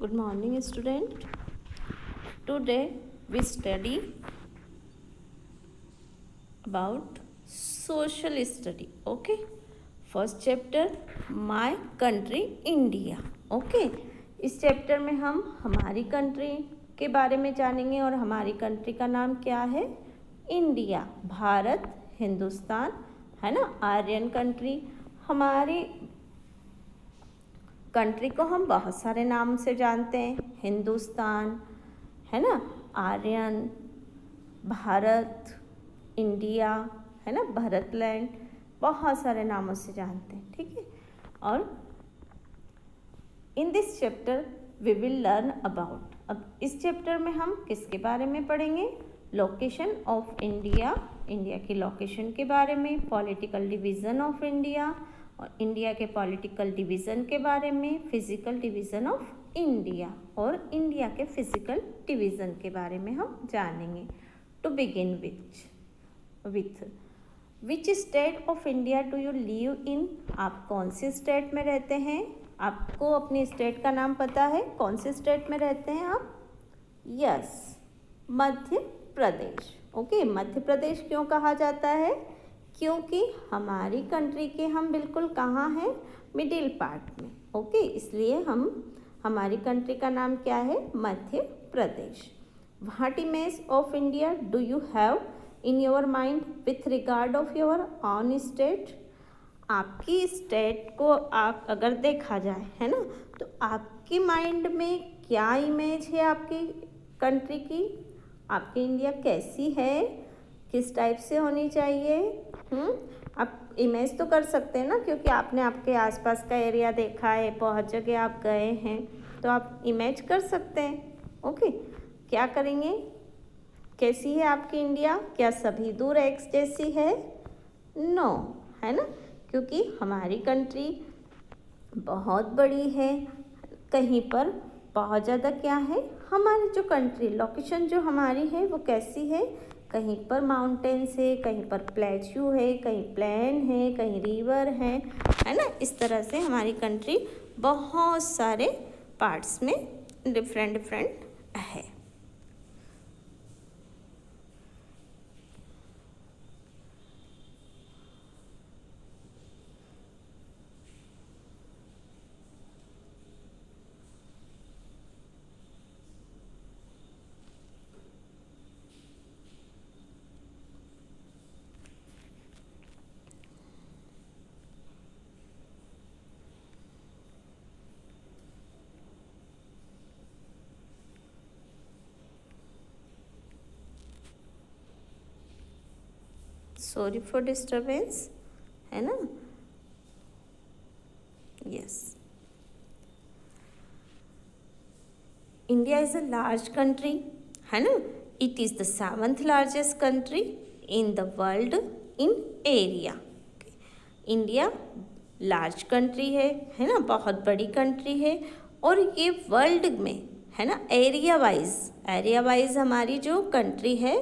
Good morning, student. Today we study about social study. Okay. First chapter, My Country India. Okay. इस chapter में हम हमारी country के बारे में जानेंगे और हमारी कंट्री का नाम क्या है? इंडिया, भारत, हिंदुस्तान, है ना, आर्यन कंट्री। हमारी कंट्री को हम बहुत सारे नाम से जानते हैं, हिंदुस्तान, है ना, आर्यन, भारत, इंडिया, है ना, भारतलैंड, बहुत सारे नामों से जानते हैं, ठीक है। और in this chapter we will learn about, अब इस चैप्टर में हम किसके बारे में पढ़ेंगे? लोकेशन ऑफ इंडिया, इंडिया की लोकेशन के बारे में, पॉलिटिकल डिवीज़न ऑफ इंडिया और इंडिया के पॉलिटिकल डिवीज़न के बारे में, फिजिकल डिवीज़न ऑफ इंडिया और इंडिया के फिजिकल डिवीज़न के बारे में हम जानेंगे। To begin with which state of India do you live in? आप कौन से स्टेट में रहते हैं? आपको अपनी स्टेट का नाम पता है? कौन से स्टेट में रहते हैं आप? यस, मध्य प्रदेश। ओके, मध्य प्रदेश क्यों कहा जाता है? क्योंकि हमारी कंट्री के हम बिल्कुल कहाँ हैं? मिडिल पार्ट में। ओके, इसलिए हमारी कंट्री का नाम क्या है? Madhya Pradesh. What image of India do you have in your mind with regard of your own state? आपकी स्टेट को आप अगर देखा जाए, है ना, तो आपकी माइंड में क्या इमेज है आपकी कंट्री की? आपकी इंडिया कैसी है? किस टाइप से होनी चाहिए? आप इमेज तो कर सकते हैं ना, क्योंकि आपने आपके आसपास का एरिया देखा है, बहुत जगह आप गए हैं, तो आप इमेज कर सकते हैं। ओके, क्या करेंगे? कैसी है आपकी इंडिया? क्या सभी दूर एक जैसी है? नो, है ना, क्योंकि हमारी कंट्री बहुत बड़ी है। कहीं पर बहुत ज़्यादा क्या है, हमारी जो कंट्री लोकेशन जो हमारी है वो कैसी है? कहीं पर माउंटेन्स है, कहीं पर प्लेट्यू है, कहीं प्लेन है, कहीं रिवर है ना। इस तरह से हमारी कंट्री बहुत सारे पार्ट्स में डिफरेंट है। सॉरी फॉर डिस्टर्बेंस, है ना। Yes, India is a large country, है ना। It is the 7th largest country in the world in area. India large country है ना, बहुत बड़ी कंट्री है, और ये वर्ल्ड में, है ना, एरिया वाइज हमारी जो कंट्री है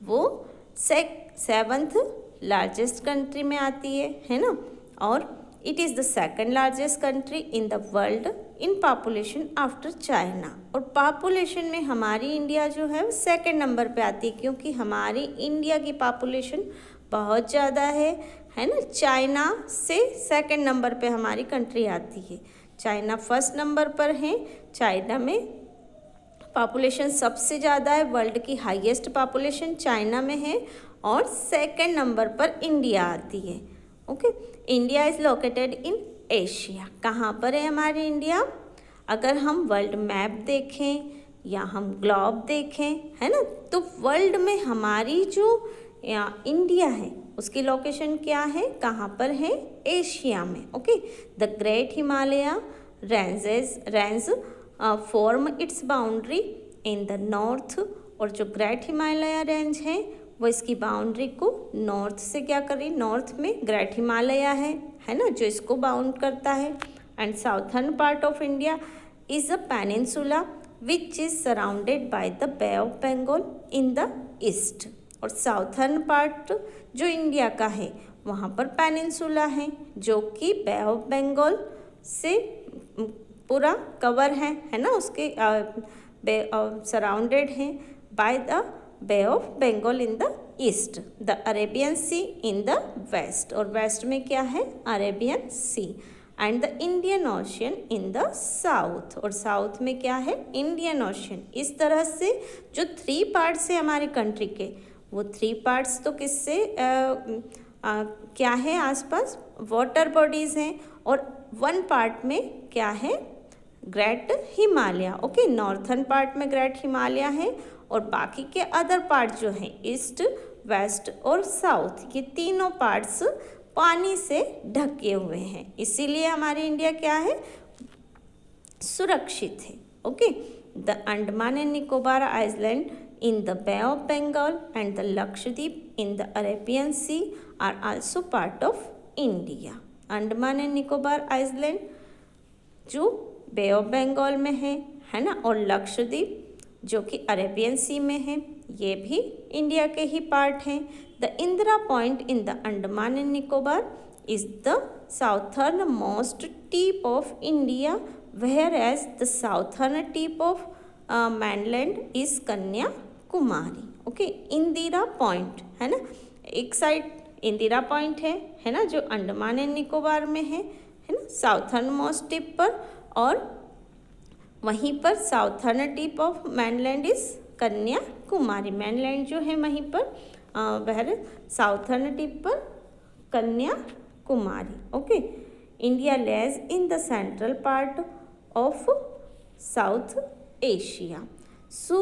वो 7th लार्जेस्ट कंट्री में आती है ना। और it is the 2nd largest country in the world in population after China. और पॉपुलेशन में हमारी इंडिया जो है वो 2nd नंबर पे आती है, क्योंकि हमारी इंडिया की पॉपुलेशन बहुत ज़्यादा है ना। चाइना से 2nd नंबर पे हमारी कंट्री आती है। चाइना 1st नंबर पर है। चाइना में पॉपुलेशन सबसे ज़्यादा है, वर्ल्ड की हाईएस्ट पॉपुलेशन चाइना में है, और 2nd नंबर पर इंडिया आती है। Okay, India is located in Asia. कहाँ पर है हमारी इंडिया? अगर हम वर्ल्ड मैप देखें या हम ग्लोब देखें, है ना, तो वर्ल्ड में हमारी जो इंडिया है उसकी लोकेशन क्या है? कहाँ पर है? एशिया में। Okay, the great Himalaya range form it's boundary in the north. और जो ग्रेट हिमालय रेंज है वो इसकी बाउंड्री को नॉर्थ से क्या करें? नॉर्थ में ग्रेट हिमालय है ना, जो इसको बाउंड करता है। And southern part of India is a peninsula which is surrounded by the Bay of Bengal in the east. और साउथर्न पार्ट जो इंडिया का है वहाँ पर पेनिनसुला है, जो कि बे ऑफ बंगाल से पूरा कवर है ना, उसके सराउंडेड हैं by the Bay of Bengal in the east, the Arabian Sea in the west, और वेस्ट में क्या है, Arabian Sea, and the Indian Ocean in the south, और साउथ में क्या है, इंडियन ओशियन। इस तरह से जो 3 पार्ट्स है हमारे कंट्री के, वो 3 पार्ट्स तो किससे क्या है, आसपास वाटर बॉडीज़ हैं, और 1 पार्ट में क्या है, great Himalaya. Okay, northern part में ग्रेट हिमालय है, और बाकी के अदर पार्ट जो हैं ईस्ट, वेस्ट और साउथ, ये तीनों पार्ट्स पानी से ढके हुए हैं, इसीलिए हमारी इंडिया क्या है, सुरक्षित है। Okay, the Andaman and Nicobar island in the Bay of Bengal and the Lakshadweep in the Arabian Sea are also part of India. Andaman and Nicobar island जो बे ऑफ बंगाल में है ना, और लक्षद्वीप जो कि अरेबियन सी में है, ये भी इंडिया के ही पार्ट हैं। The Indira Point in the Andaman and Nicobar is the southernmost tip of India, whereas the southern tip of mainland is Kanyakumari. Okay, Indira Point है ना, एक साइड इंदिरा पॉइंट है ना, जो अंडमान एंड निकोबार में है ना, साउथर्न मोस्ट टिप पर, और वहीं पर southern tip of mainland is Kanyakumari, mainland जो है वहीं पर वह साउथर्न टिप पर Kanyakumari. Okay, India lies in the central part of South Asia. So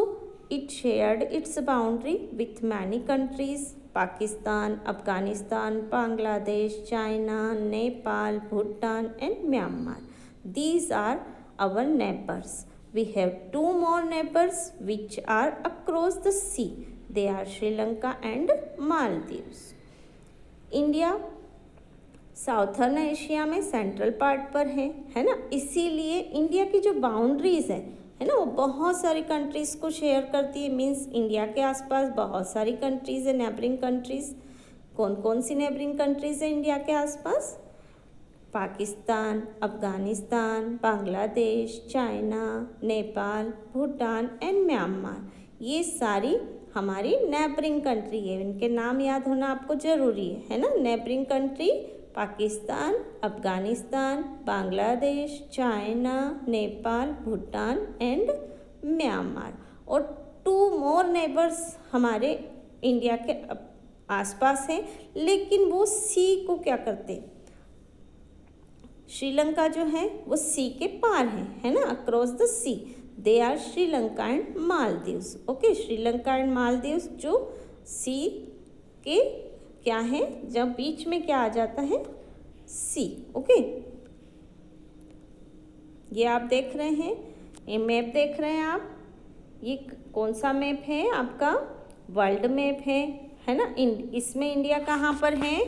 it shared its boundary with many countries: Pakistan, Afghanistan, Bangladesh, China, Nepal, Bhutan and Myanmar. These are our neighbors. We have 2 more neighbors which are across the sea. They are Sri Lanka and Maldives. India southern Asia में central part पर है ना, इसीलिए India की जो boundaries है ना, वो बहुत सारी कंट्रीज़ को शेयर करती है। मींस इंडिया के आसपास बहुत सारी कंट्रीज़ है, नेबरिंग कंट्रीज़। कौन कौन सी नेबरिंग कंट्रीज़ है इंडिया के आसपास? Pakistan, Afghanistan, Bangladesh, China, Nepal, Bhutan and Myanmar, ये सारी हमारी नेबरिंग कंट्री है। इनके नाम याद होना आपको ज़रूरी है ना। Neighbouring country Pakistan, Afghanistan, Bangladesh, China, Nepal, Bhutan and Myanmar, और 2 मोर नेबर्स हमारे इंडिया के आसपास हैं, लेकिन वो सी को क्या करते, श्रीलंका जो है वो सी के पार है ना, across the sea. They are Sri Lanka and Maldives. Okay, Sri Lanka and Maldives जो सी के क्या है, जब बीच में क्या आ जाता है, सी। ओके, ये आप देख रहे हैं, ये मैप देख रहे हैं आप, ये कौन सा मैप है आपका, वर्ल्ड मैप है ना। इसमें इंडिया कहाँ पर है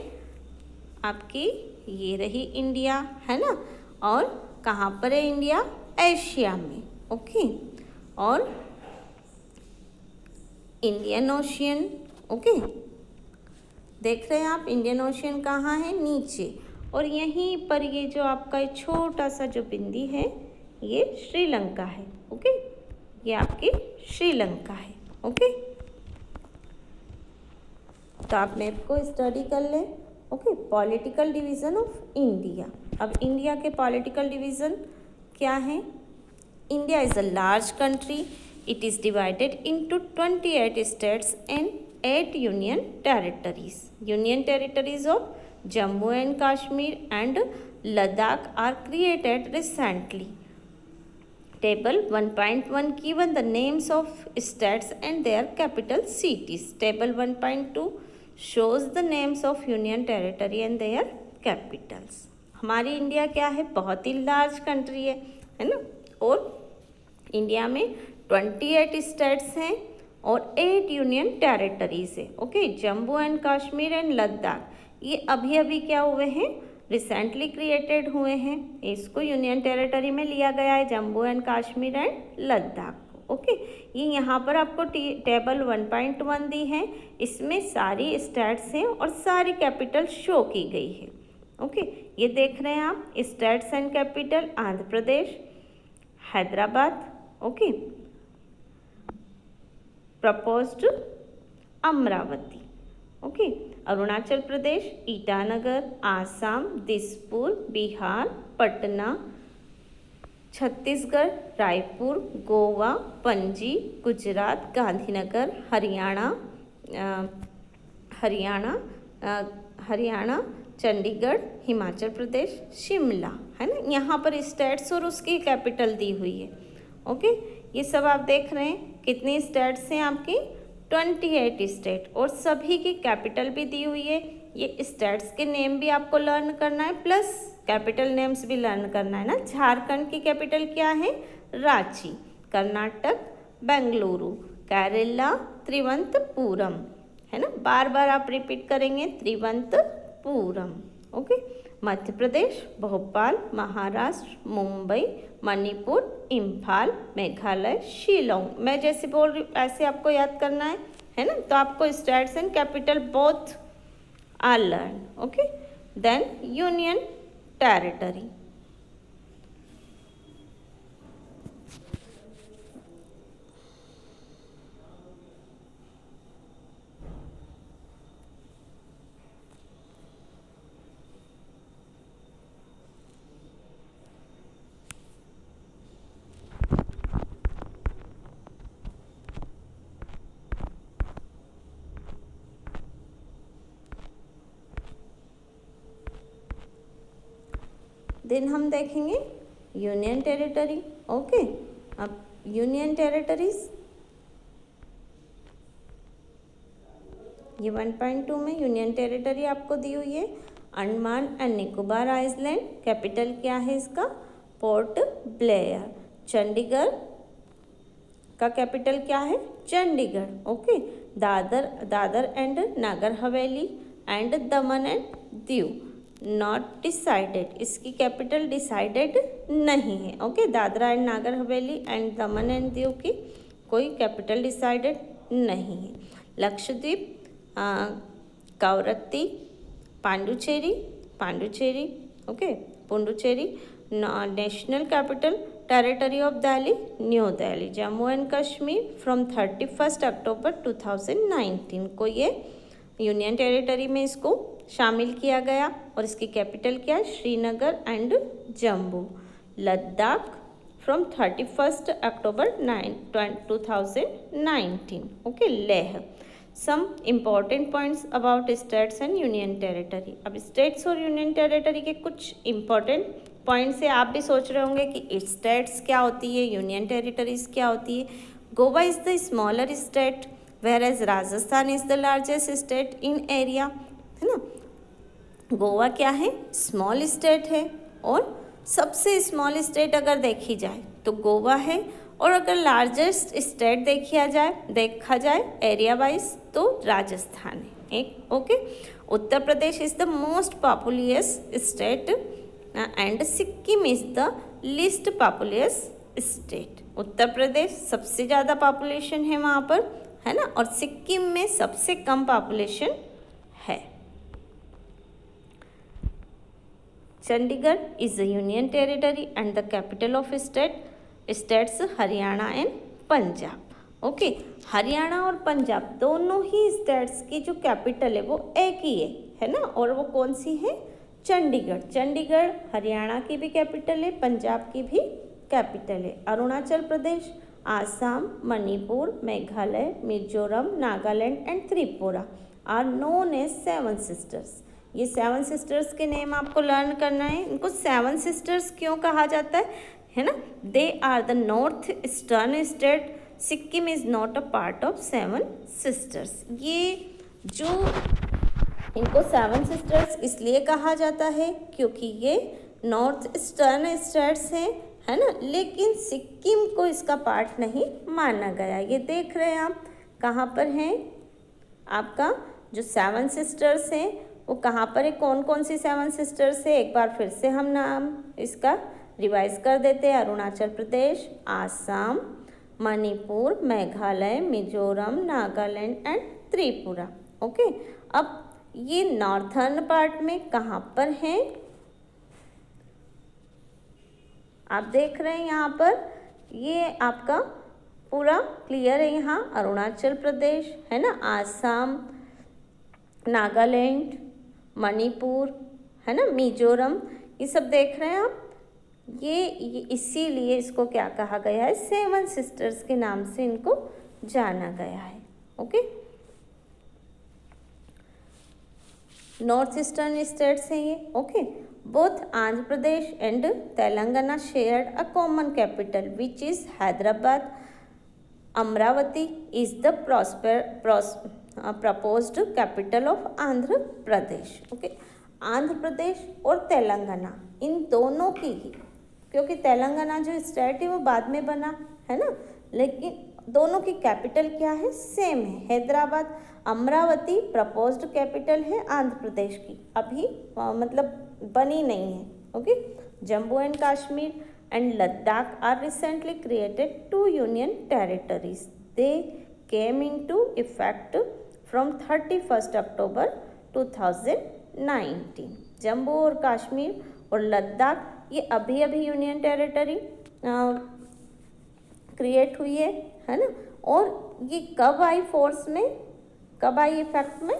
आपकी, ये रही इंडिया है ना, और कहाँ पर है इंडिया, एशिया में। ओके, और इंडियन ओशियन, ओके देख रहे हैं आप, इंडियन ओशियन कहाँ है, नीचे, और यहीं पर ये जो आपका छोटा सा जो बिंदी है, ये श्रीलंका है। ओके, ये आपकी श्रीलंका है। ओके, तो आप मैप को स्टडी कर लें। Okay, political division of India. अब इंडिया के पॉलिटिकल डिवीज़न क्या है? India is a large country. It is divided into 28 states and 8 union territories. Union territories of Jammu and Kashmir and Ladakh are created recently. Table 1.1 given the names of states and their capital cities. Table 1.2 shows the names of union territory and their capitals. हमारी India क्या है? बहुत ही large country है ना, और India में 28 states हैं और 8 यूनियन टेरिटरीज है। Okay, Jammu and Kashmir and Ladakh, ये अभी अभी क्या हुए हैं, रिसेंटली क्रिएटेड हुए हैं। इसको यूनियन टेरिटरी में लिया गया है, Jammu and Kashmir and Ladakh. Okay, ये यहाँ पर आपको टेबल 1.1 दी है, इसमें सारी स्टेट्स हैं और सारी कैपिटल शो की गई है। ओके, ये देख रहे हैं आप, states and capital Andhra Pradesh, Hyderabad, okay. Proposed Amaravati, okay. Arunachal Pradesh Itanagar, Assam Dispur, Bihar Patna, Chhattisgarh Raipur, Goa Panaji, Gujarat Gandhinagar, Haryana Chandigarh, Himachal Pradesh Shimla, है ना। यहाँ पर स्टेट्स और उसकी कैपिटल दी हुई है, ओके। ये सब आप देख रहे हैं कितनी स्टेट्स हैं आपकी, 28 स्टेट, और सभी की कैपिटल भी दी हुई है। ये स्टेट्स के नेम भी आपको लर्न करना है, प्लस कैपिटल नेम्स भी लर्न करना है ना। झारखंड की कैपिटल क्या है, रांची। कर्नाटक बेंगलुरु, केरला त्रिवंतपुरम, है ना। बार बार आप रिपीट करेंगे, त्रिवंतपुरम, ओके। मध्य प्रदेश भोपाल, महाराष्ट्र मुंबई, मणिपुर इम्फाल, मेघालय शिलोंग। मैं जैसे बोल रही हूँ ऐसे आपको याद करना है ना। तो आपको states and capital both are learn, okay. Then union territory, then हम देखेंगे यूनियन टेरिटरी, ओके। अब यूनियन टेरिटरीज, ये 1.2 में यूनियन टेरिटरी आपको दी हुई है। Andaman and Nicobar island, capital क्या है इसका, पोर्ट ब्लेयर। चंडीगढ़ का कैपिटल क्या है, Chandigarh, okay. Dadar and Nagar Haveli and Daman and Diu, not decided, इसकी कैपिटल डिसाइडेड नहीं है, okay. Dadra and Nagar Haveli and Daman and Diu की कोई कैपिटल डिसाइडेड नहीं है। Lakshadweep Kavaratti, Pondicherry, okay, Puducherry. National capital territory of Delhi, New Delhi. Jammu and Kashmir from 31 October 2019 को ये यूनियन टेरिटरी में इसको शामिल किया गया, और इसकी कैपिटल क्या है, Srinagar and Jammu. Ladakh from 31 October 2019, okay. Leh. Some important points about states and union territory. अब स्टेट्स और यूनियन टेरिटरी के कुछ इम्पॉर्टेंट पॉइंट्स से आप भी सोच रहे होंगे कि स्टेट्स क्या होती है, यूनियन टेरिटरीज क्या होती है। Goa is the smaller state, whereas Rajasthan is the largest state in area, है ना। गोवा क्या है, स्मॉल स्टेट है, और सबसे स्मॉल स्टेट अगर देखी जाए तो गोवा है, और अगर लार्जेस्ट स्टेट देखा जाए एरिया वाइज तो राजस्थान है, एक, okay. Uttar Pradesh is the most populous state and Sikkim is the least populous state. Uttar Pradesh सबसे ज़्यादा पॉपुलेशन है वहाँ पर, है ना, और सिक्किम में सबसे कम पॉपुलेशन है। Chandigarh is the union territory and the capital of states Haryana and Punjab, okay. Haryana और पंजाब दोनों ही स्टेट्स की जो कैपिटल है वो एक ही है ना, और वो कौन सी है, चंडीगढ़। चंडीगढ़ हरियाणा की भी कैपिटल है, पंजाब की भी कैपिटल है। Arunachal Pradesh, Assam, Manipur, Meghalaya, Mizoram, Nagaland and Tripura are known as 7 sisters. ये 7 सिस्टर्स के नेम आपको लर्न करना है। इनको 7 सिस्टर्स क्यों कहा जाता है ना। They are the north eastern state, Sikkim is not a part of 7 sisters. ये जो इनको 7 सिस्टर्स इसलिए कहा जाता है क्योंकि ये नॉर्थ ईस्टर्न स्टेट्स हैं, है ना, लेकिन सिक्किम को इसका पार्ट नहीं माना गया। ये देख रहे हैं आप कहाँ पर हैं, आपका जो 7 सिस्टर्स हैं वो कहाँ पर है, कौन कौन सी 7 सिस्टर्स है, एक बार फिर से हम नाम इसका रिवाइज कर देते हैं। Arunachal Pradesh, Assam, Manipur, Meghalaya, Mizoram, Nagaland and Tripura, okay. अब ये नॉर्थर्न पार्ट में कहाँ पर हैं, आप देख रहे हैं यहाँ पर ये आपका पूरा क्लियर है। यहाँ अरुणाचल प्रदेश है ना, आसाम, नागालैंड, मणिपुर है ना, मिजोरम, ये सब देख रहे हैं आप। ये इसीलिए इसको क्या कहा गया है, 7 सिस्टर्स के नाम से इनको जाना गया है। ओके, नॉर्थ ईस्टर्न स्टेट्स हैं ये। Okay, both Andhra Pradesh and Telangana shared a common capital which is Hyderabad. Amaravati is the proposed capital of Andhra Pradesh. Okay, Andhra Pradesh और तेलंगाना इन दोनों की ही, क्योंकि तेलंगाना जो स्टेट है वो बाद में बना है ना, लेकिन दोनों की कैपिटल क्या है, सेम है, हैदराबाद। अमरावती प्रपोज्ड कैपिटल है आंध्र प्रदेश की, अभी मतलब बनी नहीं है। Okay, Jammu and Kashmir and Ladakh are recently created 2 union territories. They came into effect from 31st October 2019. Jammu और कश्मीर और लद्दाख ये अभी अभी यूनियन टेरिटरी क्रिएट हुई है ना। और ये कब आई फोर्स में, कब आई इफेक्ट में,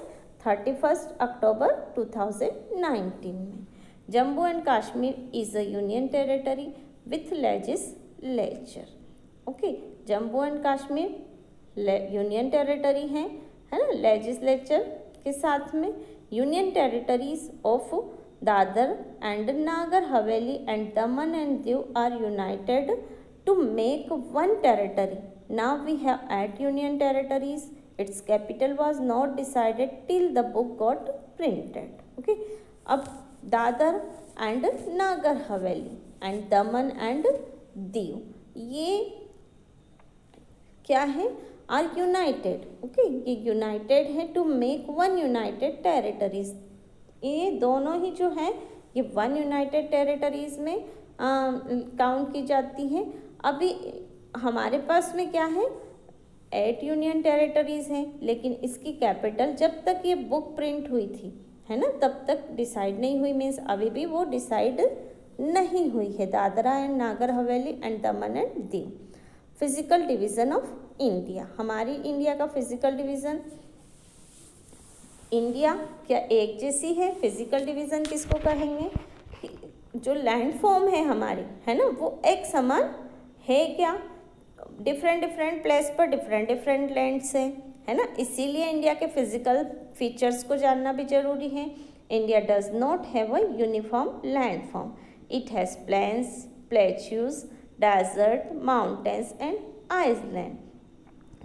31 अक्टूबर 2019 में। Jammu and Kashmir is a union territory with legislature. Okay, Jammu and Kashmir union territory है ना, लेजिस्लेचर के साथ में। Union territories of Dadra and Nagar Haveli and Daman and Diu are united to make one territory. Now we have 8 union territories. Its capital was not decided till the book got printed. Okay, अब Dadra and Nagar Haveli and Daman and Diu ये क्या है, are united. Okay, ये united है to make one united territories. ये दोनों ही जो है ये वन यूनाइटेड टेरिटरीज में काउंट की जाती हैं. अभी हमारे पास में क्या है, 8 यूनियन टेरिटरीज हैं, लेकिन इसकी कैपिटल जब तक ये बुक प्रिंट हुई थी है ना, तब तक डिसाइड नहीं हुई. मीन्स अभी भी वो डिसाइड नहीं हुई है. Dadra and Nagar Haveli and Daman and Diu. Physical division of India, हमारी इंडिया का फिजिकल डिवीजन, इंडिया क्या एक जैसी है. फिजिकल डिवीजन किसको कहेंगे, जो लैंड फॉर्म है हमारी है ना, वो एक समान है क्या, डिफरेंट डिफरेंट प्लेस पर डिफरेंट डिफरेंट लैंड्स है ना. इसीलिए इंडिया के फिजिकल फीचर्स को जानना भी जरूरी है. India does not have a uniform landform. It has plains, plateaus, desert, mountains and island.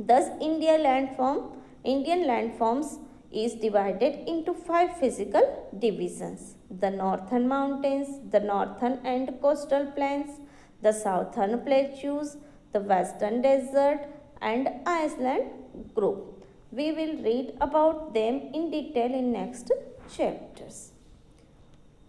Thus, Indian landforms is divided into 5 physical divisions: the northern mountains, the northern and coastal plains, the southern plateaus, the western desert, and island group. We will read about them in detail in next chapters.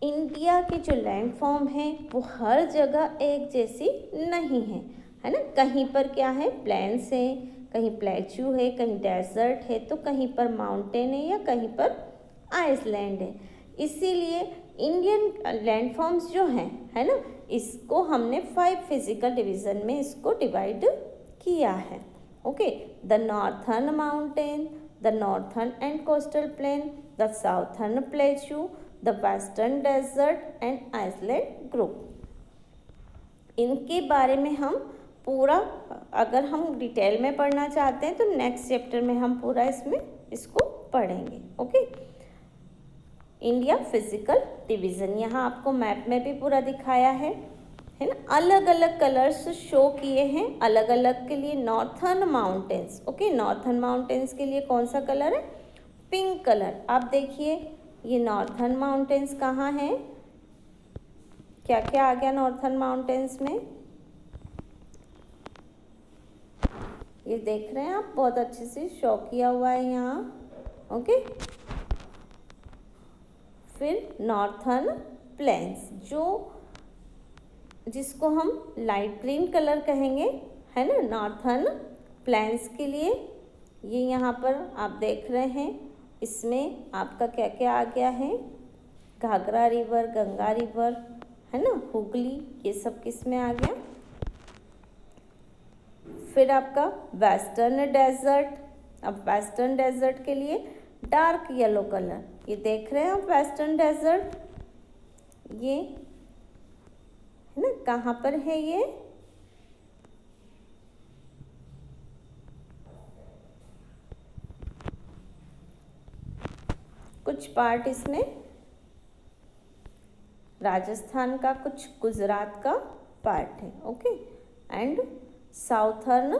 India की जो land form है वो हर जगह एक जैसी नहीं है ना. कहीं पर क्या है, प्लेन्स है, कहीं प्लेच्यू है, कहीं डेजर्ट है, तो कहीं पर माउंटेन है या कहीं पर आइसलैंड है. इसीलिए इंडियन लैंड फॉर्म्स जो हैं है ना, इसको हमने 5 फिजिकल डिवीज़न में इसको डिवाइड किया है. Okay, the northern mountain, the northern and coastal plain, the southern plateau, the western desert and island group. इनके बारे में हम पूरा, अगर हम डिटेल में पढ़ना चाहते हैं तो नेक्स्ट चैप्टर में हम पूरा इसको पढ़ेंगे. ओके, इंडिया फिजिकल डिवीज़न यहाँ आपको मैप में भी पूरा दिखाया है ना. अलग अलग कलर्स शो किए हैं अलग अलग के लिए. Northern mountains, okay, northern mountains के लिए कौन सा कलर है, पिंक कलर. आप देखिए ये नॉर्थर्न माउंटेन्स कहाँ हैं, क्या क्या आ गया नॉर्थर्न माउंटेन्स में, ये देख रहे हैं आप, बहुत अच्छे से शो किया हुआ है यहाँ. ओके, फिर नॉर्थर्न प्लेन्स, जिसको हम लाइट ग्रीन कलर कहेंगे है ना, नॉर्थर्न प्लेन्स के लिए. ये यहाँ पर आप देख रहे हैं, इसमें आपका क्या क्या आ गया है, घाघरा रिवर, गंगा रिवर है ना, हुगली, ये सब किस में आ गया, फिर आपका वेस्टर्न डेजर्ट। अब वेस्टर्न डेजर्ट के लिए डार्क येलो कलर, ये देख रहे हैं आप वेस्टर्न डेजर्ट, ये है ना, कहाँ पर है ये, कुछ पार्ट इसमें राजस्थान का, कुछ गुजरात का पार्ट है। Okay, and southern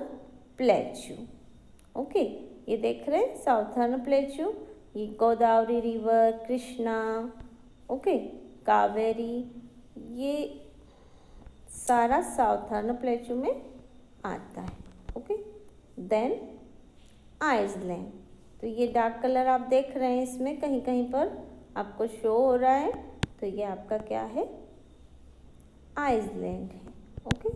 plateau. Okay, ये देख रहे हैं साउथर्न प्लेट्यू, ये गोदावरी रिवर, कृष्णा, ओके, कावेरी, ये सारा साउथर्न प्लेट्यू में आता है। ओके, देन आइसलैंड, तो ये डार्क कलर आप देख रहे हैं, इसमें कहीं कहीं पर आपको शो हो रहा है, तो ये आपका क्या है, आइसलैंड है। Okay,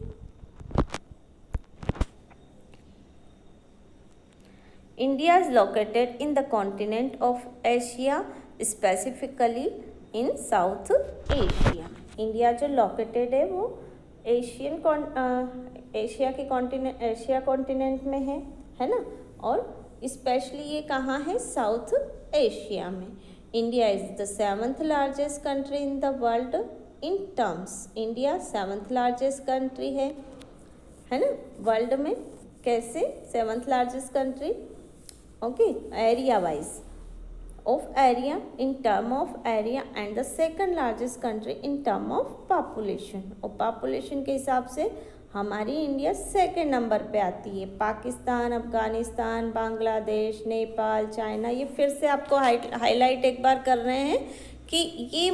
India is located in the continent of Asia, specifically in south Asia. India जो लोकेटेड है वो एशिया के कॉन्टिनेंट, एशिया कॉन्टिनेंट में है ना, और स्पेशली ये कहाँ है, साउथ एशिया में। India is the 7th largest country in the world in terms, India 7th largest country है ना वर्ल्ड में। कैसे 7th largest country, okay, area wise of area, in term of area, and the 2nd largest country in term of population, और population के हिसाब से हमारी India 2nd number पे आती है। पाकिस्तान, अफगानिस्तान, बांग्लादेश, नेपाल, चाइना, ये फिर से आपको हाईलाइट एक बार कर रहे हैं कि ये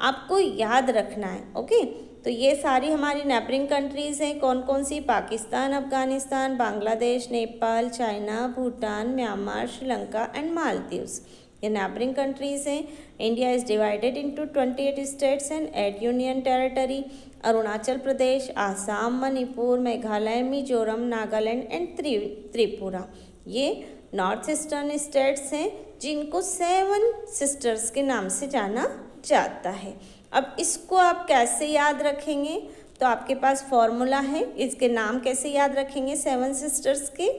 आपको याद रखना है। ओके, तो ये सारी हमारी नेबरिंग कंट्रीज़ हैं, कौन कौन सी, Pakistan, Afghanistan, Bangladesh, Nepal, China, Bhutan, Myanmar, Sri Lanka and Maldives, ये नेबरिंग कंट्रीज़ हैं। India is divided into 28 states and 8 union territory, Arunachal Pradesh, Assam, Manipur, Meghalaya, Mizoram, Nagaland and Tripura, ये नॉर्थ ईस्टर्न स्टेट्स हैं जिनको 7 सिस्टर्स के नाम से जाना जाता है। अब इसको आप कैसे याद रखेंगे, तो आपके पास फॉर्मूला है, इसके नाम कैसे याद रखेंगे 7 सिस्टर्स के,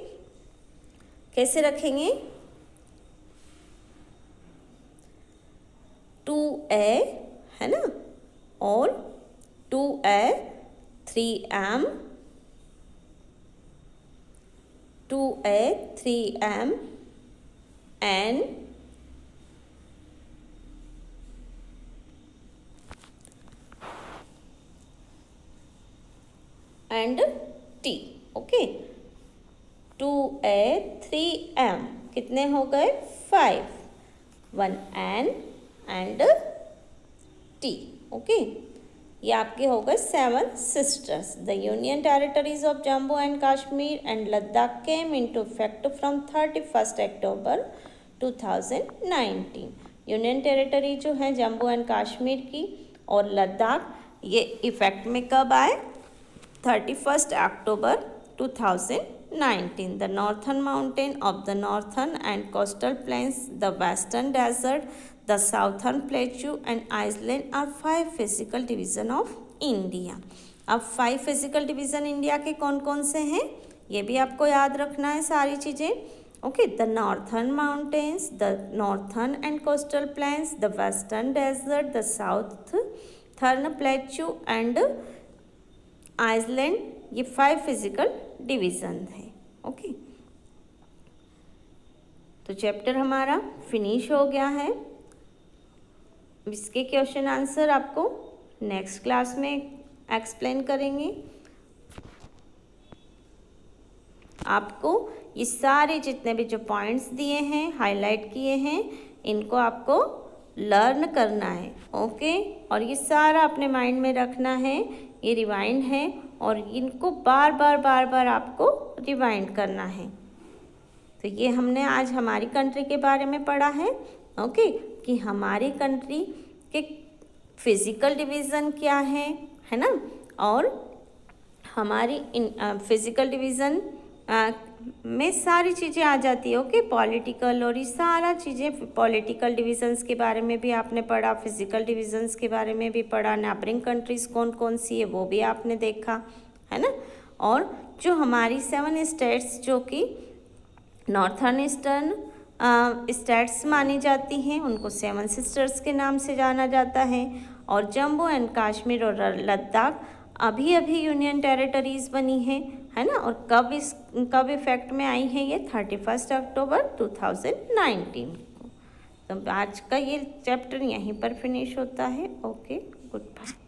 कैसे रखेंगे, 2A है ना, और 2A, 3M, 2A, 3M, N, and T। Okay, 2A, 3M कितने हो गए, 5, 1 N एंड T। ओके, ये आपके हो गए 7 sisters. The union territories of Jammu and Kashmir and Ladakh came into effect from 31 October 2019। Union territory जो है जम्मू एंड कश्मीर की और लद्दाख, ये इफेक्ट में कब आए, 31 October 2019। The northern mountain of the northern and coastal plains, the western desert, the southern plateau and Iceland are 5 physical division of India। अब 5 physical division India के कौन कौन से हैं, ये भी आपको याद रखना है सारी चीज़ें। Okay, the northern mountains, the northern and coastal plains, the western desert, the southern plateau and island, ये 5 फिजिकल डिवीजन है। ओके, तो चैप्टर हमारा फिनिश हो गया है। इसके क्वेश्चन आंसर आपको नेक्स्ट क्लास में एक्सप्लेन करेंगे। आपको ये सारे जितने भी जो पॉइंट्स दिए हैं, हाईलाइट किए हैं, इनको आपको लर्न करना है। ओके, और ये सारा अपने माइंड में रखना है, ये रिवाइंड है और इनको बार बार आपको रिवाइंड करना है। तो ये हमने आज हमारी कंट्री के बारे में पढ़ा है। ओके, कि हमारी कंट्री के फिज़िकल डिवीज़न क्या है ना, और हमारी फिज़िकल डिवीज़न में सारी चीज़ें आ जाती है। ओके, पॉलिटिकल और ये सारा चीज़ें, पॉलिटिकल डिवीज़न्स के बारे में भी आपने पढ़ा, फिज़िकल डिवीज़न्स के बारे में भी पढ़ा, नेबरिंग कंट्रीज़ कौन कौन सी है वो भी आपने देखा है ना। और जो हमारी 7 स्टेट्स जो कि नॉर्थर्न ईस्टर्न स्टेट्स मानी जाती हैं उनको 7 सिस्टर्स के नाम से जाना जाता है। और जम्मू एंड कश्मीर और लद्दाख अभी अभी यूनियन टेरिटरीज बनी हैं, है ना। और कब इफेक्ट में आई हैं ये 31 अक्टूबर 2019 को। तो आज का ये चैप्टर यहीं पर फिनिश होता है। Okay, good bye.